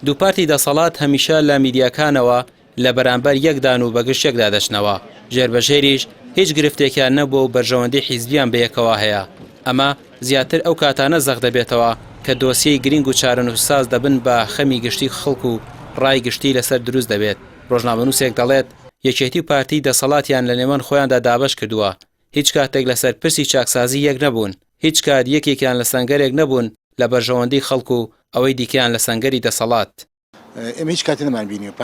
دوو پارتی دەسەڵات هەمیشە لە میدیاکانەوە لە بەرامبەر یەکدان و بەگشت یەکدا دەچنەوە. ژێربەژێریش هیچ گرفتێکیان نەبووە و بەرژەوەندی حیزبیان بەیەکەوە هەیە. ئەمە زیاتر ئەو کاتانە زەق دەبێتەوە کە دۆسیەی گرنگ و چارەنووسساز دەبن بە خەمی گشتی خەڵک و ڕای گشتی لەسەر دروست دەبێت. ڕۆژنامەنووسێک دەڵێت یەکێتی پارتی دەسەڵاتیان لە نێوان خۆیاندا دابەش کردووە. هیچ کاتێک لەسەر پرسی چاکسازی یەک نەبوون. هیچ کات یەکێکیان لە سەنگەرێک نەبوون لە بەرژەوەندی خەڵک و ئەوەی دیکەیان لە سەنگەری دەسەڵات. ئێمە هیچ کاتێ نەمان بینیوە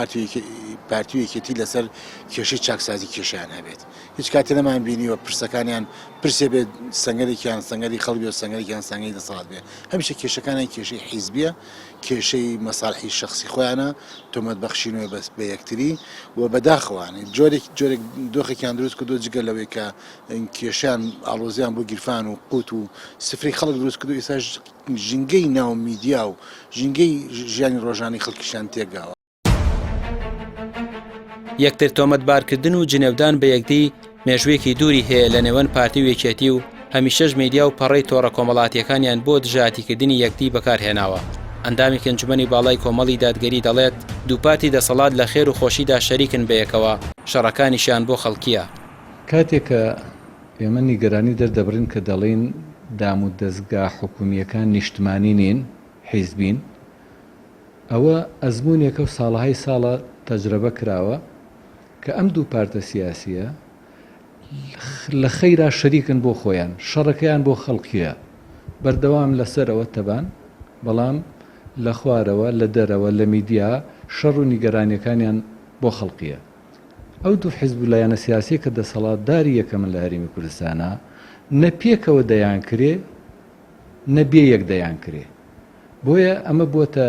پارتی و یەکێتی لەسەر کێشەی چاکسازی کێشیان هەبێت. هیچ کاتێ نەمان بینیوە پرسەکانیان پرسێ بێت سەنگەرێکیان سەنگەری خەڵکی و سەنگەرێکیان سەنگەری دەسەڵات بێت. هەمیشە کێشەکانی کێشەی حیزبیە، کێشەی مەساڵحی شخصی خۆیانە، تۆمەتبەخشینەوە بە یەکتری و بەداخەوانێت جۆرێک دۆخێکیان دروست کردو جگە لەوەی کە کێشیان ئاڵۆزیان بۆ گیرفان و قوت و سفری خەڵک دروست کردو. ئێستا ژینگەی ناو میدیا و ژینگەی ژیانی ڕۆژانی خەڵکیشان تێگاوە. یەکتر تۆمەتبارکردن و جنێودان بە یەکدی مێژوویەکی دووری هەیە لە نێوان پارتی و یەکێتی و هەمیشەش میدیا و پەڕەی تۆڕە کۆمەڵاتیەکانیان بۆ دژاتیکردنی یەکدی بەکارهێناوە. ئەندامی ئەنجومەنی باڵای کۆمەڵی دادگەری دەڵێت دوو پارتی دەسەڵات لە خێر و خۆشیدا شەریکن بەیەکەوە، شەڕەکانیشیان بۆ خەڵکیە. کاتێکە ئێمە نیگەرانی دەردەبرین کە دەڵێن دام و دەستگا حکومیەکان نیشتمانی نین، حیزبین، ئەوە ئەزمونێکە و ساڵهای ساڵە تەجربە کراوە کە ئەم دوو پارتە سیاسیە لە خەیرا شەریکن بۆ خۆیان، شەڕەکەیان بۆ خەڵکیە، بەردەوام لەسەرەوە تەبان، بەڵام لە خوارەوە لە دەرەوە لە میدیا شەڕ و نیگەرانیەکانیان بۆ خەڵکیە. ئەو دوو حیزب لایەنە سیاسی کە دەسەڵاتداری یەکەمن لە هەرێمی کوردستانە نەپێکەوە دەیان کرێ نەبێ یەک دەیان کرێ. بۆیە ئەمە بووەتە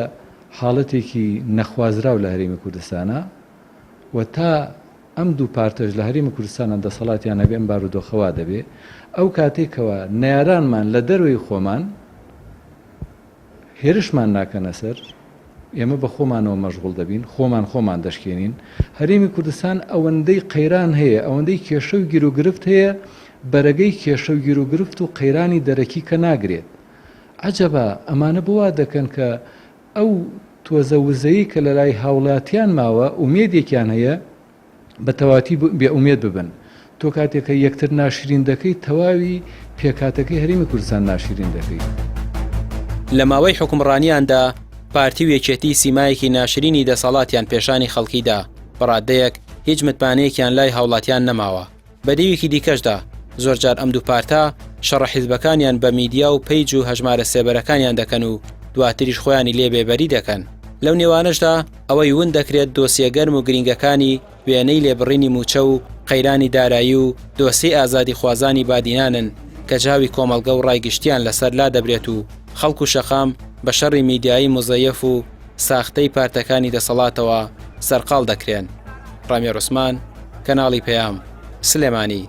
حاڵەتێکی نەخوازراو لە هەرێمی کوردستانە و تا ئەم دوو پارتەش لە هەرێمی کوردستانە دەسەڵاتیان هەبێ ئەم بارودۆخەوا دەبێ. ئەو کاتێکەوە نەیارانمان لە دەروی خۆمان هێرشمان ناکەنە سەر، ئێمە بە خۆمانەوە مەشغوڵ دەبین، خۆمان دەشکێنین. هەرێمی کوردستان ئەوەندەی قەیران هەیە، ئەوەندەی کێشە و گیر و گرفت هەیە، بەرەگەی کێشە و گیر و گرفت و قەیرانی دەرەکی کە ناگرێت. عەجەبە ئەمانە بوا دەکەن کە ئەو تۆزە وزەیی کە لە لای هاوڵاتیان ماوە ئومێدێکیان هەیە بە تەواتی بێ ئومێد ببن. تۆ کاتێکە یەکتر ناشرین دەکەی تەواوی پێکاتەکەی هەرێمی کوردستان ناشرین دەکەی. لە ماوەی حکومڕانیاندا پارتی و یەکێتی سیمایەکی ناشرینی دەسەڵاتیان پێشانی خەڵکیدا، بەڕادەیەک هیچ متمانەیەکیان لای هاوڵاتیان نەماوە. بە دەوێکی دیکەشدا زۆرجار ئەم دوو پارتە شەڕە حیزبەکانیان بە میدیا و پەیج و هەژمارە سێبەرەکانیان دەکەن و دواتریش خۆیانی لێبێبەری دەکەن. لەو نێوانەشدا ئەوەی ون دەکرێت دۆسیە گەرم و گرنگەکانی وێنەی لێبڕینی موچە و قەیرانی دارایی و دۆسی ئازادی خوازانی بادینانن کە جاوی کۆمەڵگە و ڕایگشتیان لەسەر لا دەبرێت و خەڵک و شەخام بە شەڕی میدیایی مزەیەف و ساختەی پارتەکانی دەسەڵاتەوە سەرقاڵ دەکرێن. ڕامێر عوسمان، کەناڵی پەیام، سلێمانی.